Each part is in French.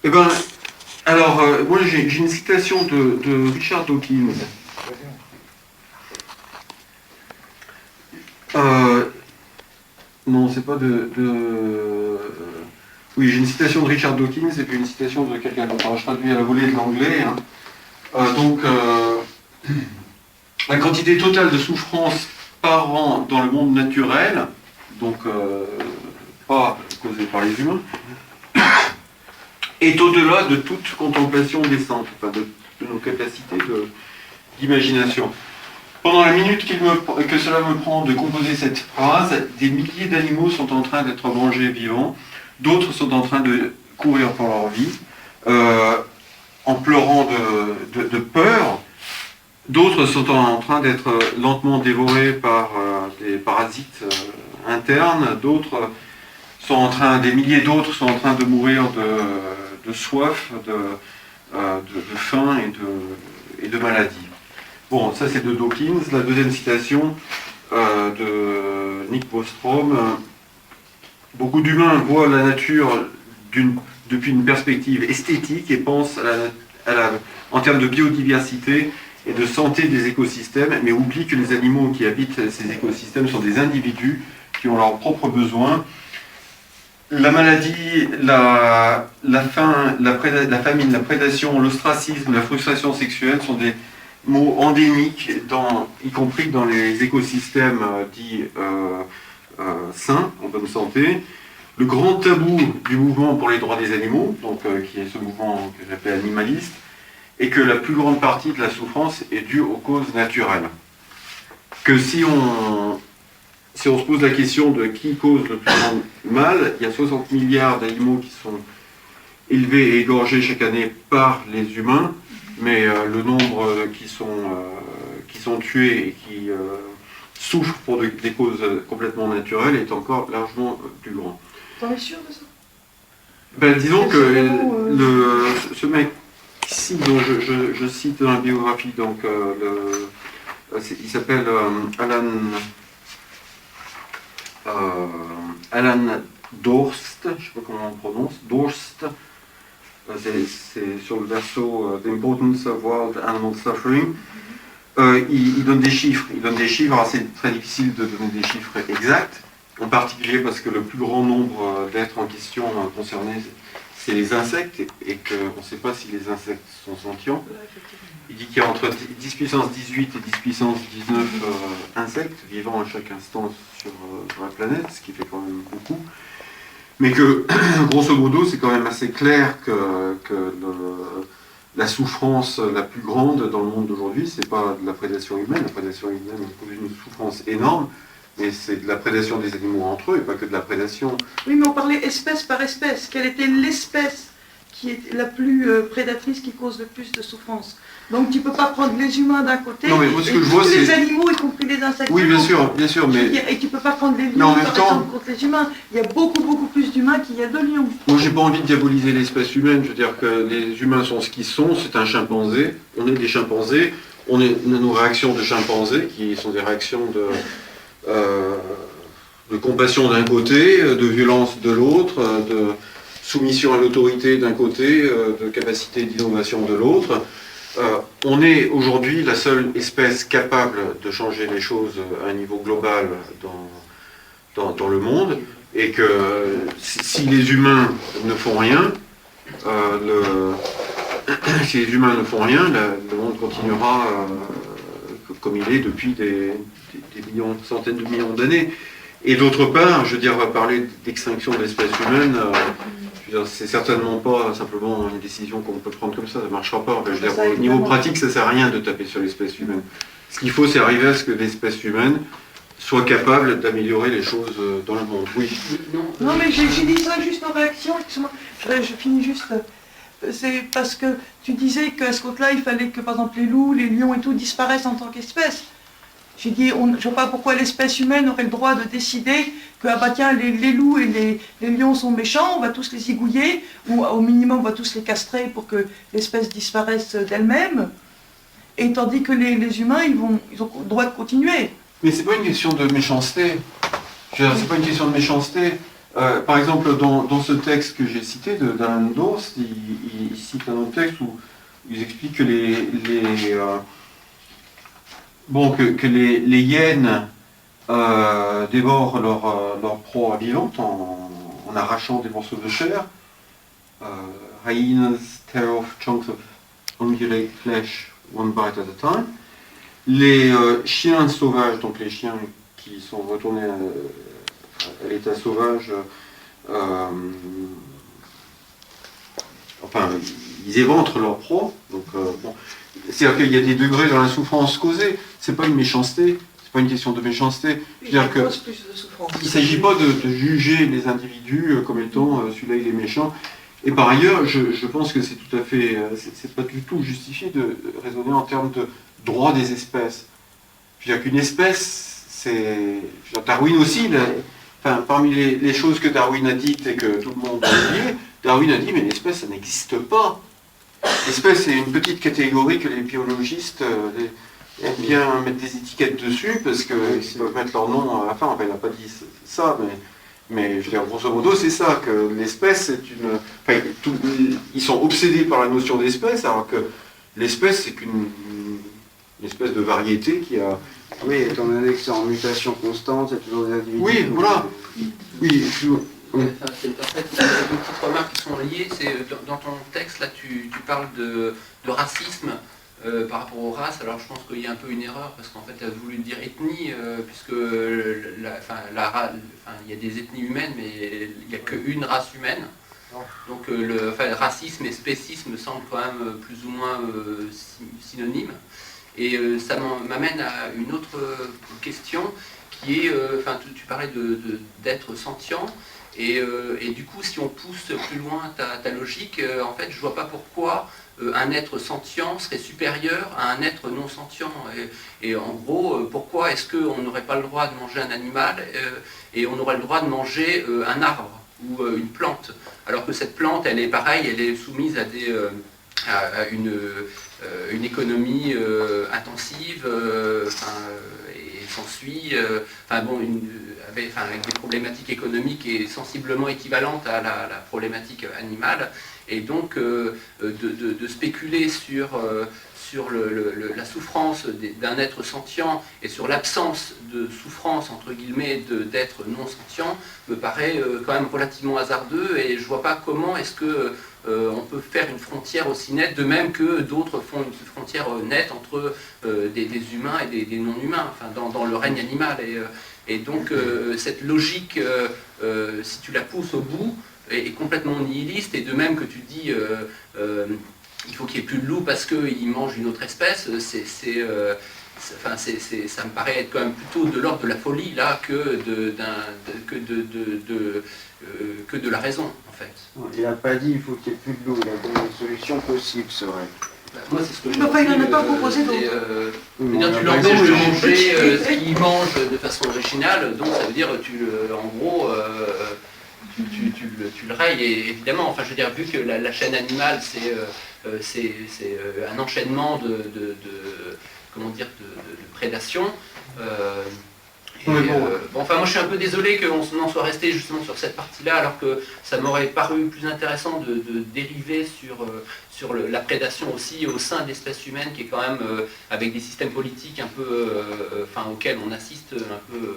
Eh ben, alors, moi j'ai une citation de Richard Dawkins. Non, c'est pas Oui, j'ai une citation de Richard Dawkins et puis une citation de quelqu'un d'autre. Alors, je traduis à la volée de l'anglais. Hein. La quantité totale de souffrance par an dans le monde naturel, donc pas causée par les humains, est au-delà de toute contemplation décente, enfin de nos capacités d'imagination. Pendant la minute que cela me prend de composer cette phrase, des milliers d'animaux sont en train d'être mangés vivants, d'autres sont en train de courir pour leur vie, en pleurant de peur, d'autres sont en train d'être lentement dévorés par des parasites internes, des milliers d'autres sont en train de mourir de soif, de faim et de maladie. Bon, ça c'est de Dawkins. La deuxième citation de Nick Bostrom. Beaucoup d'humains voient la nature depuis une perspective esthétique et pensent en termes de biodiversité et de santé des écosystèmes, mais oublient que les animaux qui habitent ces écosystèmes sont des individus qui ont leurs propres besoins. La maladie, la faim, la famine, la prédation, l'ostracisme, la frustration sexuelle sont des mots endémiques, y compris dans les écosystèmes dits sains, en bonne santé. Le grand tabou du mouvement pour les droits des animaux, qui est ce mouvement que j'appelle animaliste, est que la plus grande partie de la souffrance est due aux causes naturelles. Que si on se pose la question de qui cause le plus grand mal, il y a 60 milliards d'animaux qui sont élevés et égorgés chaque année par les humains, mais le nombre qui sont tués et qui souffrent pour des causes complètement naturelles est encore largement plus grand. T'en es sûr de ça? Ben, disons que ce mec ici, dont je cite dans la biographie, il s'appelle Alan Dorst, je ne sais pas comment on prononce, Dorst. C'est sur le verso The Importance of Wild Animal Suffering. Il donne des chiffres. Alors c'est très difficile de donner des chiffres exacts, en particulier parce que le plus grand nombre d'êtres en question concernés, c'est les insectes, et qu'on ne sait pas si les insectes sont sentients. Il dit qu'il y a entre 10 puissance 18 et 10 puissance 19 insectes vivant à chaque instant sur la planète, ce qui fait quand même beaucoup. Mais que, grosso modo, c'est quand même assez clair que la souffrance la plus grande dans le monde d'aujourd'hui, c'est pas de la prédation humaine. La prédation humaine cause une souffrance énorme, mais c'est de la prédation des animaux entre eux, et pas que de la prédation. Oui, mais on parlait espèce par espèce. Quelle était l'espèce qui est la plus prédatrice, qui cause le plus de souffrance? Donc tu ne peux pas prendre les humains d'un côté, non, mais moi, ce que et je vois, tous les animaux, y compris les insectes. Oui, bien sûr, mais... Et tu ne peux pas prendre les lions, par exemple, contre les humains. Il y a beaucoup plus d'humains qu'il y a de lions. Moi, j'ai pas envie de diaboliser l'espèce humaine. Je veux dire que les humains sont ce qu'ils sont. C'est un chimpanzé. On est des chimpanzés. On a nos réactions de chimpanzés, qui sont des réactions de compassion d'un côté, de violence de l'autre, de soumission à l'autorité d'un côté, de capacité d'innovation de l'autre. On est aujourd'hui la seule espèce capable de changer les choses à un niveau global dans le monde, et que si les humains ne font rien, le monde continuera comme il est depuis des centaines de millions d'années. Et d'autre part, je veux dire, on va parler d'extinction de l'espèce humaine. C'est certainement pas simplement une décision qu'on peut prendre comme ça ne marchera pas. Je veux dire, au niveau pratique, ça ne sert à rien de taper sur l'espèce humaine. Ce qu'il faut, c'est arriver à ce que l'espèce humaine soit capable d'améliorer les choses dans le monde. Oui. Non, mais j'ai dit ça juste en réaction. Je finis juste. C'est parce que tu disais qu'à ce côté-là, il fallait que, par exemple, les loups, les lions et tout disparaissent en tant qu'espèce. J'ai dit, je ne vois pas pourquoi l'espèce humaine aurait le droit de décider que, ah bah tiens, les loups et les lions sont méchants, on va tous les zigouiller, ou au minimum on va tous les castrer pour que l'espèce disparaisse d'elle-même, et tandis que les humains, ils ont le droit de continuer. Mais c'est pas une question de méchanceté. C'est pas une question de méchanceté. Par exemple, dans ce texte que j'ai cité d'Alan Dorst, il cite un autre texte où ils expliquent que que les hyènes dévorent leur proie vivante en arrachant des morceaux de chair. Hyenas tear off chunks of ungulate flesh one bite at a time. Les chiens sauvages, donc les chiens qui sont retournés à l'état sauvage, enfin, ils éventrent leur proie. Donc, bon. C'est-à-dire qu'il y a des degrés dans la souffrance causée. C'est pas une méchanceté, c'est pas une question de méchanceté. C'est-à-dire que il ne s'agit pas de juger les individus comme étant celui-là il est méchant. Et par ailleurs, je pense que c'est tout à fait, c'est pas du tout justifié de raisonner en termes de droit des espèces. Je veux dire qu'une espèce, c'est... Darwin aussi, enfin, parmi les choses que Darwin a dites et que tout le monde a oublié, Darwin a dit, mais l'espèce, ça n'existe pas. L'espèce, c'est une petite catégorie que les biologistes aiment bien mettre des étiquettes dessus, parce qu'ils peuvent mettre leur nom à la fin. Enfin, il n'a pas dit ça, mais je veux dire, grosso modo, c'est ça, que l'espèce, c'est une... Enfin, ils sont obsédés par la notion d'espèce, alors que l'espèce, c'est qu'une espèce de variété qui a... Oui, étant donné que c'est en mutation constante, c'est toujours des individus. Oui, voilà. Oui, En fait, deux petites remarques qui sont liées. C'est dans ton texte, là, tu parles de racisme par rapport aux races. Alors, je pense qu'il y a un peu une erreur, parce qu'en fait, tu as voulu dire ethnie, puisque il y a des ethnies humaines, mais il n'y a qu'une race humaine. Donc, le racisme et spécisme semblent quand même plus ou moins synonymes. Et ça m'amène à une autre question qui est, tu parlais d'être sentient, et du coup, si on pousse plus loin ta logique, en fait, je vois pas pourquoi un être sentient serait supérieur à un être non sentient. Et en gros, pourquoi est-ce qu'on n'aurait pas le droit de manger un animal et on aurait le droit de manger un arbre ou une plante, alors que cette plante, elle est pareille, elle est soumise à une économie intensive, et s'ensuit, avec des problématiques économiques et sensiblement équivalentes à la problématique animale, et donc de spéculer sur la souffrance d'un être sentient et sur l'absence de souffrance, entre guillemets, d'être non sentient, me paraît quand même relativement hasardeux, et je vois pas comment est-ce que on peut faire une frontière aussi nette, de même que d'autres font une frontière nette entre des humains et des non-humains, enfin, dans le règne animal. Et donc cette logique, si tu la pousses au bout, est complètement nihiliste, et de même que tu dis il faut qu'il n'y ait plus de loup parce qu'il mange une autre espèce, ça me paraît être quand même plutôt de l'ordre de la folie là que de la raison, en fait. Il n'a pas dit il faut qu'il n'y ait plus de loup, il a donné une solution possible, c'est vrai. Moi, c'est ce que je il n'en a pas proposé d'autres. Tu l'empêches de manger ce qu'il mange de façon originale, donc ça veut dire en gros tu le rayes, et évidemment, enfin je veux dire, vu que la chaîne animale c'est un enchaînement de prédation. Moi je suis un peu désolé qu'on en soit resté justement sur cette partie-là, alors que ça m'aurait paru plus intéressant de dériver sur la prédation aussi au sein de l'espèce humaine, qui est quand même avec des systèmes politiques un peu, auxquels on assiste un peu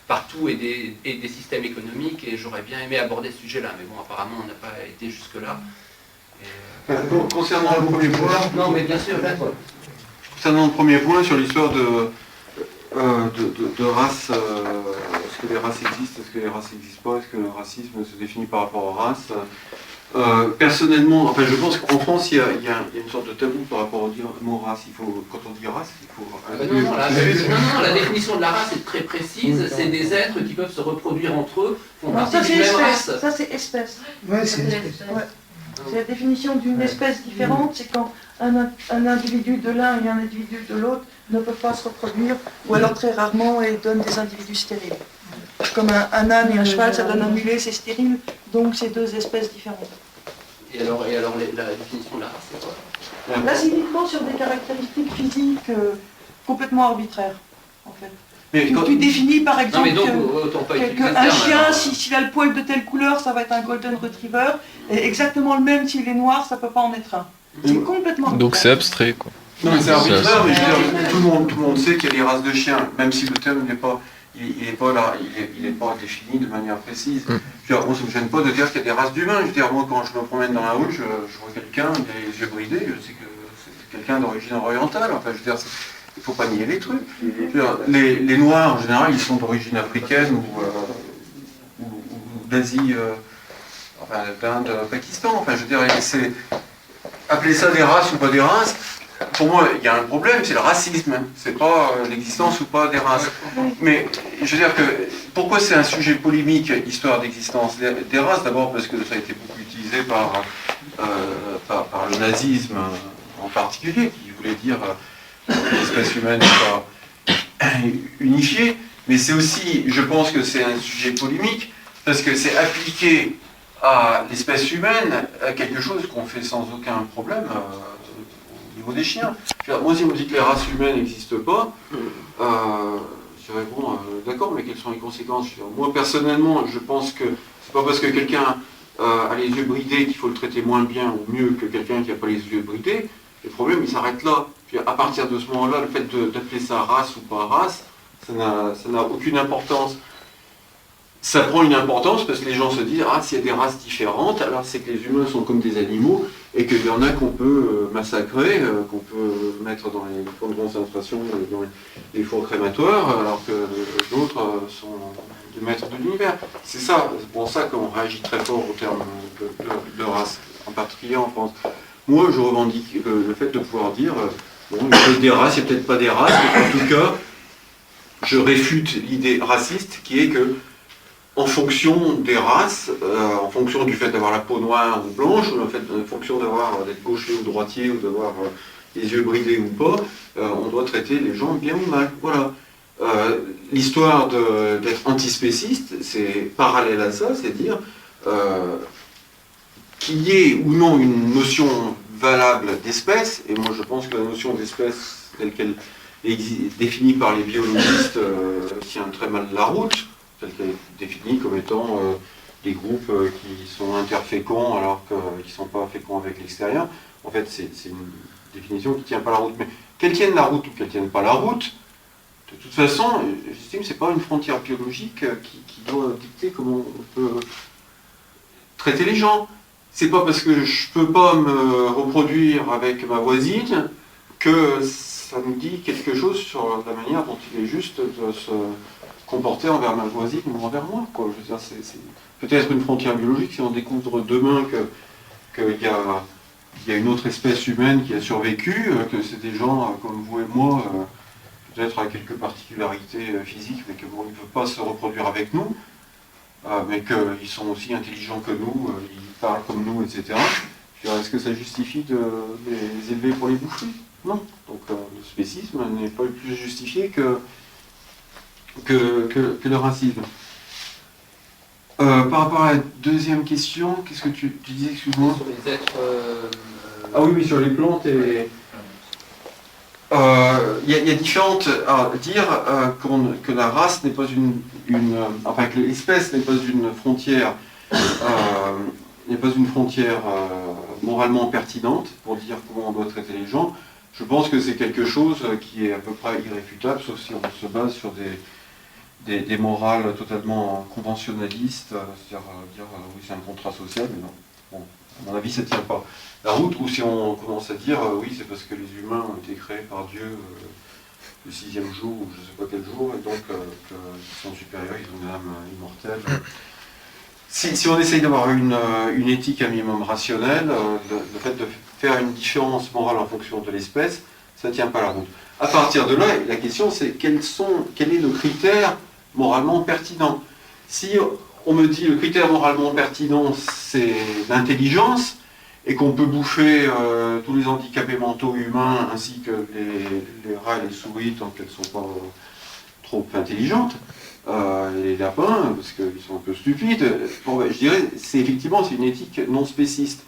partout, et des systèmes économiques, et j'aurais bien aimé aborder ce sujet-là, mais bon, apparemment on n'a pas été jusque-là. Concernant le premier point... Non, mais bien sûr, là, concernant le premier point sur l'histoire de race, est-ce que les races existent, est-ce que les races n'existent pas, est-ce que le racisme se définit par rapport aux races, personnellement, enfin je pense qu'en France il y a une sorte de tabou par rapport au mot race. Quand on dit race, il faut... Non, la définition de la race est très précise, c'est des êtres qui peuvent se reproduire entre eux, font partie d'une même race. Ça c'est espèce. Ouais, c'est une espèce. Ouais. C'est la définition d'une espèce différente, c'est quand un individu de l'un et un individu de l'autre ne peuvent pas se reproduire, ou alors très rarement, et donnent des individus stériles. Comme un âne et un cheval, ça donne un mulet, c'est stérile, donc c'est deux espèces différentes. Et alors la définition de la race, c'est quoi? Là, c'est uniquement sur des caractéristiques physiques complètement arbitraires, en fait. Mais quand... Tu définis par exemple non, mais donc, autant pas utiliser le un terme, chien, alors. s'il a le poil de telle couleur, ça va être un golden retriever, et exactement le même s'il est noir, ça peut pas en être un. C'est complètement Donc c'est arbitraire. abstrait, quoi. Non mais c'est arbitraire, mais je veux dire, Ouais. tout le monde sait qu'il y a des races de chiens, même si le terme n'est pas, il est pas là, il est pas défini de manière précise. Je veux dire, on ne se gêne pas de dire qu'il y a des races d'humains. Je veux dire, moi quand je me promène dans la rue, je vois quelqu'un, il a les yeux bridés, je sais que c'est quelqu'un d'origine orientale. Enfin, je veux dire, il ne faut pas nier les trucs. Je veux dire, les Noirs en général, ils sont d'origine africaine ou d'Asie, enfin d'Inde, Pakistan. Enfin, je veux dire, c'est appeler ça des races ou pas des races. Pour moi, il y a un problème, c'est le racisme. C'est pas l'existence ou pas des races. Mais je veux dire que pourquoi c'est un sujet polémique, histoire d'existence des races? D'abord parce que ça a été beaucoup utilisé par le nazisme en particulier, qui voulait dire que l'espèce humaine n'est pas unifiée. Mais c'est aussi, je pense que c'est un sujet polémique parce que c'est appliqué à l'espèce humaine quelque chose qu'on fait sans aucun problème. Au niveau des chiens. Moi, si on me dit que les races humaines n'existent pas, je dirais, bon, d'accord, mais quelles sont les conséquences? Moi, personnellement, je pense que c'est pas parce que quelqu'un a les yeux bridés qu'il faut le traiter moins bien ou mieux que quelqu'un qui n'a pas les yeux bridés. Le problème, il s'arrête là. Puis, à partir de ce moment-là, le fait d'appeler ça race ou pas race, ça n'a aucune importance. Ça prend une importance parce que les gens se disent, ah, s'il y a des races différentes, alors c'est que les humains sont comme des animaux et qu'il y en a qu'on peut massacrer, qu'on peut mettre dans les camps de concentration, dans les fours crématoires, alors que d'autres sont des maîtres de l'univers. C'est ça, c'est pour ça qu'on réagit très fort au terme de race, en particulier en France. Moi, je revendique le fait de pouvoir dire, bon, il y a peut-être des races, il n'y a peut-être pas des races, mais en tout cas, je réfute l'idée raciste qui est que en fonction des races, en fonction du fait d'avoir la peau noire ou blanche, ou en fonction d'être gaucher ou droitier, ou d'avoir les yeux bridés ou pas, on doit traiter les gens bien ou mal. Voilà. L'histoire d'être antispéciste, c'est parallèle à ça, c'est dire qu'il y ait ou non une notion valable d'espèce, et moi je pense que la notion d'espèce telle qu'elle est définie par les biologistes tient très mal la route, telle qu'elle est définie comme étant des groupes qui sont interféconds alors qu'ils ne sont pas féconds avec l'extérieur. En fait, c'est une définition qui ne tient pas la route. Mais qu'elle tienne la route ou qu'elle ne tienne pas la route, de toute façon, j'estime que ce n'est pas une frontière biologique qui doit dicter comment on peut traiter les gens. C'est pas parce que je ne peux pas me reproduire avec ma voisine que ça nous dit quelque chose sur la manière dont il est juste de se comporter envers ma voisine ou envers moi, quoi. Je veux dire, c'est peut-être une frontière biologique si on découvre demain qu'il y a une autre espèce humaine qui a survécu, que c'est des gens comme vous et moi, peut-être à quelques particularités physiques, mais que bon, ils ne peuvent pas se reproduire avec nous, mais qu'ils sont aussi intelligents que nous, ils parlent comme nous, etc. Est-ce que ça justifie de les élever pour les bouffer? Non. Donc le spécisme n'est pas plus justifié que le racisme. Par rapport à la deuxième question, qu'est-ce que tu disais, excuse-moi? Sur les êtres... Ah oui, sur les plantes et... Il y a différentes... Alors, dire que la race n'est pas enfin, que l'espèce n'est pas une frontière... moralement pertinente pour dire comment on doit traiter les gens. Je pense que c'est quelque chose qui est à peu près irréfutable, sauf si on se base sur des morales totalement conventionnalistes, c'est-à-dire dire oui c'est un contrat social, mais non. Bon, à mon avis ça ne tient pas la route, ou si on commence à dire oui c'est parce que les humains ont été créés par Dieu le 6e jour, ou je ne sais pas quel jour, et donc qu'ils sont supérieurs, ils ont une âme immortelle. Si on essaye d'avoir une éthique un minimum rationnelle, le fait de faire une différence morale en fonction de l'espèce, ça ne tient pas la route. À partir de là, la question c'est quel est le critère moralement pertinent. Si on me dit le critère moralement pertinent c'est l'intelligence, et qu'on peut bouffer tous les handicapés mentaux humains ainsi que les rats et les souris tant qu'elles ne sont pas trop intelligentes, les lapins, parce qu'ils sont un peu stupides, bon, ben, je dirais c'est une éthique non spéciste.